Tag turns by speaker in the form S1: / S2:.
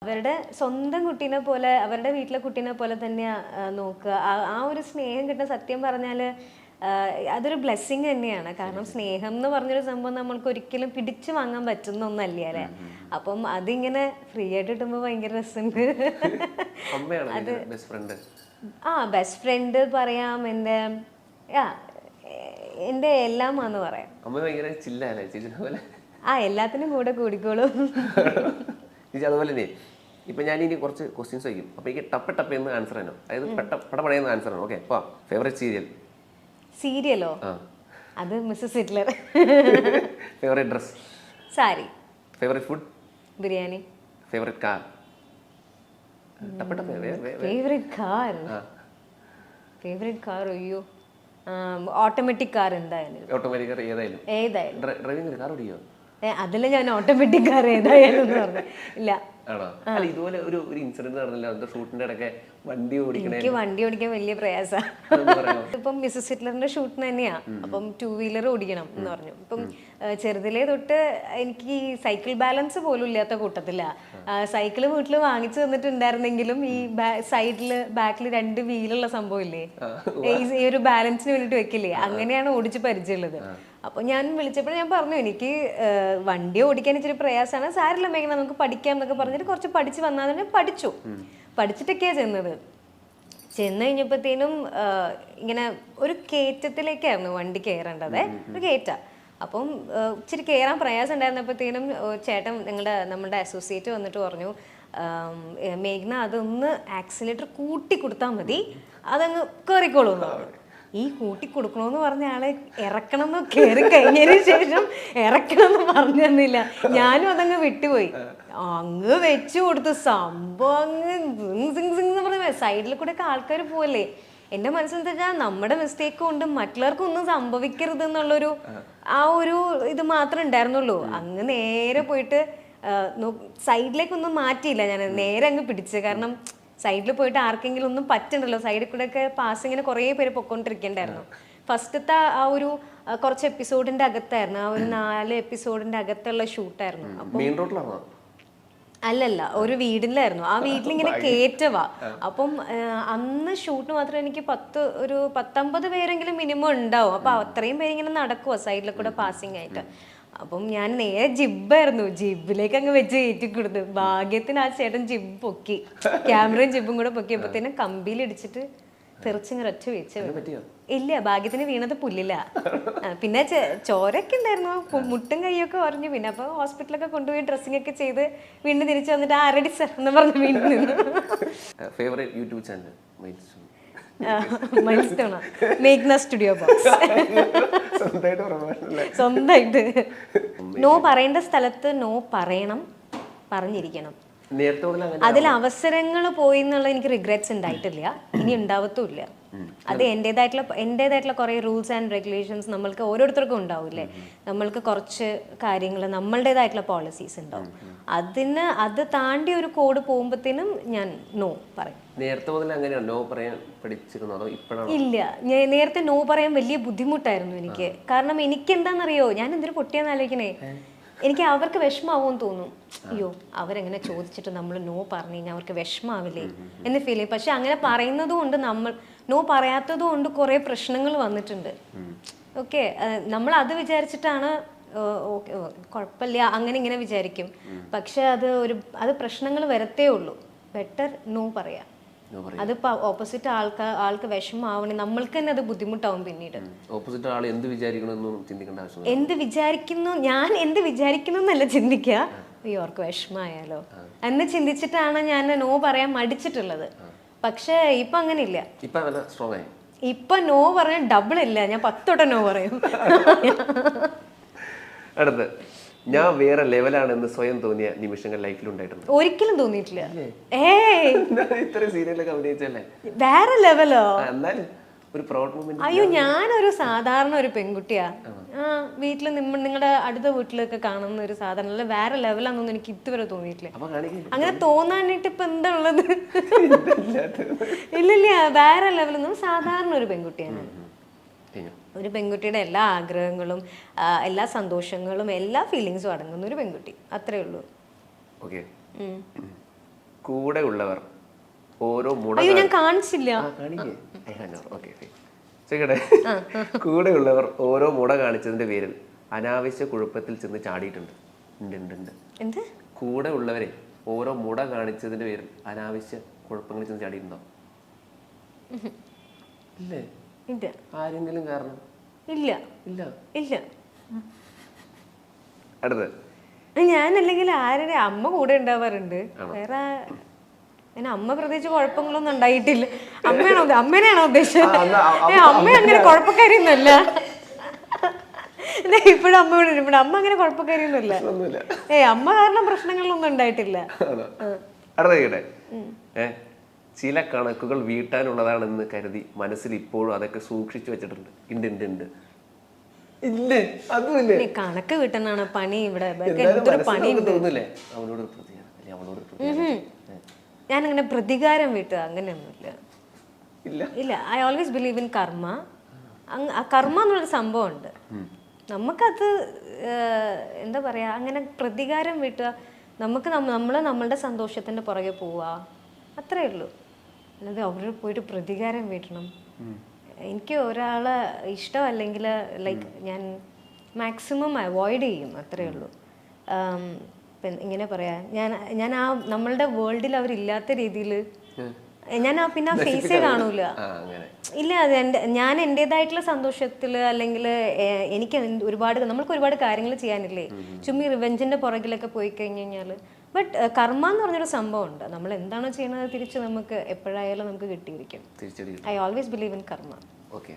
S1: അവരുടെ സ്വന്തം കുട്ടീനെ പോലെ അവരുടെ വീട്ടിലെ കുട്ടീനെ പോലെ തന്നെയാ നോക്കുക. ആ ഒരു സ്നേഹം കിട്ടുന്ന സത്യം പറഞ്ഞാല് അതൊരു ബ്ലെസ്സിങ് തന്നെയാണ്. കാരണം സ്നേഹം എന്ന് പറഞ്ഞൊരു സംഭവം നമ്മൾക്ക് ഒരിക്കലും പിടിച്ചു വാങ്ങാൻ പറ്റുന്ന ഒന്നല്ലേ അല്ലെ. അപ്പം അതിങ്ങനെ ഫ്രീ ആയിട്ട് കിട്ടുമ്പോ ഭയങ്കര രസമുണ്ട്. അത് ബെസ്റ്റ് ഫ്രണ്ട് പറയാം. എന്റെ എല്ലാമാന്ന് പറയാം. എല്ലാത്തിനും കൂടെ കൂടിക്കോളും.
S2: അതുപോലെ ഇപ്പൊ ഞാൻ ഇനി കുറച്ച് ക്വസ്റ്റ്യൻസ് ചോദിക്കും. അപ്പൊ എനിക്ക് ടപ്പ് എന്ന് ആൻസർ ആണോ, അതായത് പടപടയെന്ന് ആൻസർ ആണ്. ഓക്കെ. ഫേവറേറ്റ്
S1: സീരിയലോ? അത് Mrs Hitler.
S2: Favourite dress?
S1: Sari.
S2: Favourite food?
S1: Biryani.
S2: Favourite car?
S1: Favourite car അയ്യോ ഓട്ടോമാറ്റിക് കാർ. എന്തായാലും
S2: ഓട്ടോമാറ്റിക് കാർ ഏതായാലും. ഡ്രൈവിംഗ് കാർ ഓടിയോ?
S1: അതില് ഞാൻ ഓട്ടോമാറ്റിക് കാർ ഏതായാലും ഇല്ല.
S2: ആണോ? അല്ല, ഇതുപോലെ ഒരു ഇൻസിഡന്റ് നടന്നില്ല ഷൂട്ടിന്റെ ഇടയ്ക്ക് വണ്ടി ഓടിക്കണേ?
S1: എനിക്ക് വണ്ടി ഓടിക്കാൻ വലിയ പ്രയാസമാണ്. ഇപ്പം മിസ്സസ് ഹിറ്റ്ലറിന്റെ ഷൂട്ടിന് തന്നെയാ. അപ്പം 2 വീലർ ഓടിക്കണം എന്ന് പറഞ്ഞു. ഇപ്പം ചെറുതിലേ തൊട്ട് എനിക്ക് ഈ സൈക്കിൾ ബാലൻസ് പോലും ഇല്ലാത്ത കൂട്ടത്തില്ല. സൈക്കിള് വീട്ടിൽ വാങ്ങിച്ചു തന്നിട്ടുണ്ടായിരുന്നെങ്കിലും ഈ സൈഡില് ബാക്കിൽ 2 വീലുള്ള സംഭവം ഇല്ലേ, ഈ ഒരു ബാലൻസിന് വേണ്ടിട്ട് വെക്കില്ലേ, അങ്ങനെയാണ് ഓടിച്ച് പരിചയമുള്ളത്. അപ്പൊ ഞാൻ വിളിച്ചപ്പോൾ ഞാൻ പറഞ്ഞു എനിക്ക് വണ്ടി ഓടിക്കാൻ ഇച്ചിരി പ്രയാസമാണ്, സാരില്ല മേഘന നമുക്ക് പഠിക്കാം എന്നൊക്കെ പറഞ്ഞിട്ട് കുറച്ച് പഠിച്ച് വന്നാൽ തന്നെ പഠിച്ചിട്ടൊക്കെയാ ചെന്നത്. ചെന്ന് കഴിഞ്ഞപ്പോഴത്തേനും ഇങ്ങനെ ഒരു കയറ്റത്തിലേക്കായിരുന്നു വണ്ടി കയറേണ്ടത്, ഒരു കയറ്റ. അപ്പം ഇച്ചിരി കയറാൻ പ്രയാസം ഉണ്ടായിരുന്നപ്പോഴത്തേനും ചേട്ടൻ നമ്മുടെ അസോസിയേറ്റ് വന്നിട്ട് പറഞ്ഞു, മേഘ്ന അതൊന്ന് ആക്സിലേറ്റർ കൂട്ടി കൊടുത്താൽ മതി, അതങ്ങ് കയറിക്കോളൂ എന്ന് പറഞ്ഞു. ഈ കൂട്ടി കൊടുക്കണമെന്ന് പറഞ്ഞ ആളെ ഇറക്കണമെന്ന് കയറി കഴിഞ്ഞതിന് ശേഷം ഇറക്കണമെന്ന് പറഞ്ഞു തന്നില്ല. ഞാനും അതങ്ങ് വിട്ടുപോയി. അങ്ങ് വെച്ചു കൊടുത്തു. സംഭവം അങ്ങ് പറഞ്ഞ സൈഡിൽ കൂടെ ഒക്കെ ആൾക്കാർ പോവല്ലേ. എന്റെ മനസ്സെന്ന് വെച്ചാൽ നമ്മുടെ മിസ്റ്റേക്ക് കൊണ്ട് മറ്റുള്ളവർക്കും ഒന്നും സംഭവിക്കരുത് എന്നുള്ളൊരു ആ ഒരു ഇത് മാത്രമേ ഉണ്ടായിരുന്നുള്ളൂ. അങ്ങ് നേരെ പോയിട്ട് സൈഡിലേക്കൊന്നും മാറ്റിയില്ല, ഞാൻ നേരെ അങ്ങ് പിടിച്ച്. കാരണം സൈഡിൽ പോയിട്ട് ആർക്കെങ്കിലും ഒന്നും പറ്റണ്ടല്ലോ. സൈഡിൽ കൂടെ ഒക്കെ പാസിങ്ങിന് കുറേ പേര് പൊക്കോണ്ടിരിക്കണ്ടായിരുന്നു. ഫസ്റ്റത്തെ ആ ഒരു കുറച്ച് എപ്പിസോഡിന്റെ അകത്തായിരുന്നു, ആ ഒരു 4 എപ്പിസോഡിന്റെ അകത്തുള്ള ഷൂട്ടായിരുന്നു. അല്ലല്ല, ഒരു വീടിലായിരുന്നു. ആ വീട്ടിലിങ്ങനെ കേറ്റവാ. അപ്പം അന്ന് ഷൂട്ട് മാത്രം എനിക്ക് 19 പേരെങ്കിലും മിനിമം ഉണ്ടാവും. അപ്പൊ അത്രയും പേരിങ്ങനെ നടക്കുവാ സൈഡിൽ കൂടെ പാസിങ് ആയിട്ട്. അപ്പം ഞാൻ നേരെ ജിബായിരുന്നു, ജിബിലേക്ക് അങ്ങ് വെച്ച് കയറ്റി കൊടുത്തു. ഭാഗ്യത്തിന് ആ ചേട്ടൻ ജിബ് പൊക്കി, ക്യാമറയും ജിബും കൂടെ പൊക്കിയപ്പോഴത്തേനും കമ്പിയിൽ ഇടിച്ചിട്ട് തെറിച്ചിങ്ങനെ ഒറ്റ വെച്ച്. ഇല്ല, ഭാഗ്യത്തിന് വീണത് പുല്ലില്ല. പിന്നെ ചോരൊക്കെ ഉണ്ടായിരുന്നു, മുട്ടും കൈയൊക്കെ ഉറഞ്ഞു. പിന്നെ അപ്പൊ ഹോസ്പിറ്റലൊക്കെ കൊണ്ടുപോയി ഡ്രസ്സിംഗ് ഒക്കെ ചെയ്ത് വീണ്ടും തിരിച്ചു വന്നിട്ട് ആരടി സർ എന്ന് പറഞ്ഞ് വീണ്ടും നിന്നു. മൈൽസ്റ്റോണോ? മേഘ്ന സ്റ്റുഡിയോ ബോക്സ്. സ്വന്തമായിട്ട് നോ പറയേണ്ട സ്ഥലത്ത് നോ പറയണം, പറഞ്ഞിരിക്കണം. അതിൽ അവസരങ്ങൾ പോയി എന്നുള്ള എനിക്ക് റിഗ്രറ്റ്സ് ഉണ്ടായിട്ടില്ല, ഇനി ഉണ്ടാവത്തുമില്ല. അത് എൻ്റെതായിട്ടുള്ള കുറേ റൂൾസ് ആൻഡ് റെഗുലേഷൻസ് നമ്മൾക്ക് ഓരോരുത്തർക്കും ഉണ്ടാവില്ലേ. നമ്മൾക്ക് കുറച്ച് കാര്യങ്ങൾ നമ്മളുടേതായിട്ടുള്ള പോളിസീസ് ഉണ്ടാവും. അത് താണ്ടി ഒരു കോഡ് പോകുമ്പോഴത്തേനും ഞാൻ നോ പറയും. ഇല്ല, നേരത്തെ നോ പറയാൻ വലിയ ബുദ്ധിമുട്ടായിരുന്നു എനിക്ക്. കാരണം എനിക്ക് എന്താണെന്നറിയോ, ഞാൻ എന്തൊരു പൊട്ടിയാന്ന് ആലോചിക്കണേ. എനിക്ക് അവർക്ക് വിഷമാവുമെന്ന് തോന്നും. അയ്യോ, അവരെങ്ങനെ ചോദിച്ചിട്ട് നമ്മൾ നോ പറഞ്ഞു കഴിഞ്ഞാൽ അവർക്ക് വിഷമാവില്ലേ എന്ന് ഫീൽ ചെയ്യും. പക്ഷെ അങ്ങനെ പറയുന്നത് കൊണ്ട് നോ പറയാത്തത് കൊണ്ട് കുറേ പ്രശ്നങ്ങൾ വന്നിട്ടുണ്ട്. ഓക്കെ, നമ്മൾ അത് വിചാരിച്ചിട്ടാണ് കുഴപ്പമില്ല അങ്ങനെ ഇങ്ങനെ വിചാരിക്കും. പക്ഷെ അത് പ്രശ്നങ്ങൾ വരത്തേ ഉള്ളൂ. ബെറ്റർ നോ പറയാം. അതിപ്പോ ഓപ്പോസിറ്റ് ആൾക്ക് വിഷമാവണേ നമ്മൾക്ക് തന്നെ അത് ബുദ്ധിമുട്ടാവും. പിന്നീട് എന്ത് വിചാരിക്കുന്നു, ഞാൻ എന്ത് വിചാരിക്കുന്നു എന്നല്ല ചിന്തിക്കുക, അയ്യോ അവർക്ക് വിഷമായാലോ എന്ന് ചിന്തിച്ചിട്ടാണ് ഞാൻ നോ പറയാൻ മടിച്ചിട്ടുള്ളത്. പക്ഷെ ഇപ്പൊ അങ്ങനെയില്ല. ഇപ്പൊ നോ പറയാൻ ഡബിൾ ഇല്ല, ഞാൻ 10 വട്ടം നോ പറയും.
S2: ഞാൻ വേറെ ലെവലാണെന്ന് സ്വയം തോന്നിയ നിമിഷങ്ങൾ ലൈഫിൽ ഉണ്ടായിട്ടുണ്ട്?
S1: ഒരിക്കലും തോന്നിയിട്ടില്ല.
S2: ഇത്രയും സീരിയലൊക്കെ അഭിനയിച്ചല്ലേ,
S1: വേറെ ലെവലോ?
S2: അയ്യോ,
S1: ഞാനൊരു സാധാരണ ഒരു പെൺകുട്ടിയാ. വീട്ടില് നിങ്ങളുടെ അടുത്ത വീട്ടിലൊക്കെ കാണുന്ന ഒരു സാധാരണ, വേറെ ലെവലാണെന്നൊന്നും എനിക്ക് ഇതുവരെ തോന്നിയിട്ടില്ല. അങ്ങനെ തോന്നാനായിട്ട് ഇപ്പൊ എന്താ ഉള്ളത്? ഇല്ലില്ല, വേറെ ലെവലൊന്നും, സാധാരണ ഒരു പെൺകുട്ടിയാണ്. ഒരു പെൺകുട്ടിയുടെ എല്ലാ ആഗ്രഹങ്ങളും എല്ലാ സന്തോഷങ്ങളും എല്ലാ ഫീലിങ്സും അടങ്ങുന്ന ഒരു പെൺകുട്ടി, അത്രേ ഉള്ളൂ.
S2: കൂടെ ഉള്ളവർ ഓരോ മുട
S1: അയ്യോ ഞാൻ കാണിച്ചില്ല.
S2: ചെയ്യട്ടെ. കൂടെ ഉള്ളവർ ഓരോ മുട കാണിച്ചതിന്റെ പേരിൽ അനാവശ്യ കുഴപ്പത്തിൽ ചെന്ന് ചാടിയിട്ടുണ്ട്. ഉണ്ട്.
S1: എന്ത്?
S2: കൂടെ ഉള്ളവരെ ഓരോ മുട കാണിച്ചതിന്റെ പേരിൽ അനാവശ്യ കുഴപ്പങ്ങളിൽ ചെന്ന് ചാടിയിട്ടുണ്ടോ? ഇല്ലേ?
S1: ഇല്ല.
S2: ആരെങ്കിലും കാരണം?
S1: ഇല്ല.
S2: ഇല്ല.
S1: ഇല്ല.
S2: അടുത്ത്
S1: ഞാനല്ലെങ്കിൽ ആരുടെ അമ്മ കൂടെ ഉണ്ടാവാറുണ്ട്. വേറെ അമ്മ പ്രത്യേകിച്ച് കുഴപ്പങ്ങളൊന്നും ഉണ്ടായിട്ടില്ല. അമ്മേനെയാണോ ഉദ്ദേശിച്ചത്? അമ്മ അങ്ങനെ കുഴപ്പക്കാരിയൊന്നുമല്ല. ഇപ്പോഴും അമ്മ ഇവിടെ ഇവിടെ അമ്മ അങ്ങനെ കുഴപ്പക്കാരിയൊന്നുമില്ല. അമ്മ കാരണം പ്രശ്നങ്ങളൊന്നും ഉണ്ടായിട്ടില്ല.
S2: അടുത്ത ചില കണക്കുകൾ വീട്ടാനുള്ളതാണെന്ന് കരുതി മനസ്സിൽ ഇപ്പോഴും അതൊക്കെ സൂക്ഷിച്ചു വെച്ചിട്ടുണ്ട്. ഉണ്ട്. ഇല്ലേ? അതുമില്ലേ?
S1: കണക്ക് വീട്ടാനാണ് പണി ഇവിടെ. എന്തൊരു പണി. ഞാനങ്ങനെ പ്രതികാരം വീട്ടുക അങ്ങനെയൊന്നുമില്ല. ഇല്ല. ഐ ഓൾവേസ് ബിലീവ് ഇൻ കർമ്മ. കർമ്മ എന്നുള്ളൊരു സംഭവം ഉണ്ട്. നമുക്കത് എന്താ പറയാ, അങ്ങനെ പ്രതികാരം വീട്ടുക, നമുക്ക് നമ്മളുടെ സന്തോഷത്തിന്റെ പുറകെ പോവുക, അത്രേ ഉള്ളൂ. അല്ലാതെ അവിടെ പോയിട്ട് പ്രതികാരം വീട്ടണം. എനിക്ക് ഒരാളെ ഇഷ്ടമല്ലെങ്കിൽ ലൈക്ക് ഞാൻ മാക്സിമം അവോയ്ഡ് ചെയ്യും, അത്രേ ഉള്ളൂ. ഇങ്ങനെ പറയാ, ഞാൻ ആ നമ്മളുടെ വേൾഡിൽ അവരില്ലാത്ത രീതിയിൽ ഞാൻ പിന്നെ ആ ഫേസേ കാണൂല. ഇല്ല, ഞാൻ എൻ്റെതായിട്ടുള്ള സന്തോഷത്തിൽ അല്ലെങ്കിൽ എനിക്ക് നമ്മൾക്ക് ഒരുപാട് കാര്യങ്ങൾ ചെയ്യാനില്ലേ, ചുമ്മാ റിവെഞ്ചിന്റെ പുറകിലൊക്കെ പോയി കഴിഞ്ഞ് കഴിഞ്ഞാൽ. ബട്ട് കർമ്മ എന്ന് പറഞ്ഞൊരു സംഭവം ഉണ്ട്. നമ്മൾ എന്താണോ ചെയ്യുന്നത് തിരിച്ച് നമുക്ക് എപ്പോഴായാലും നമുക്ക് കിട്ടിയിരിക്കും. ഐ ഓൾവേസ് ബിലീവ് ഇൻ കർമ്മ.
S2: ഓക്കെ.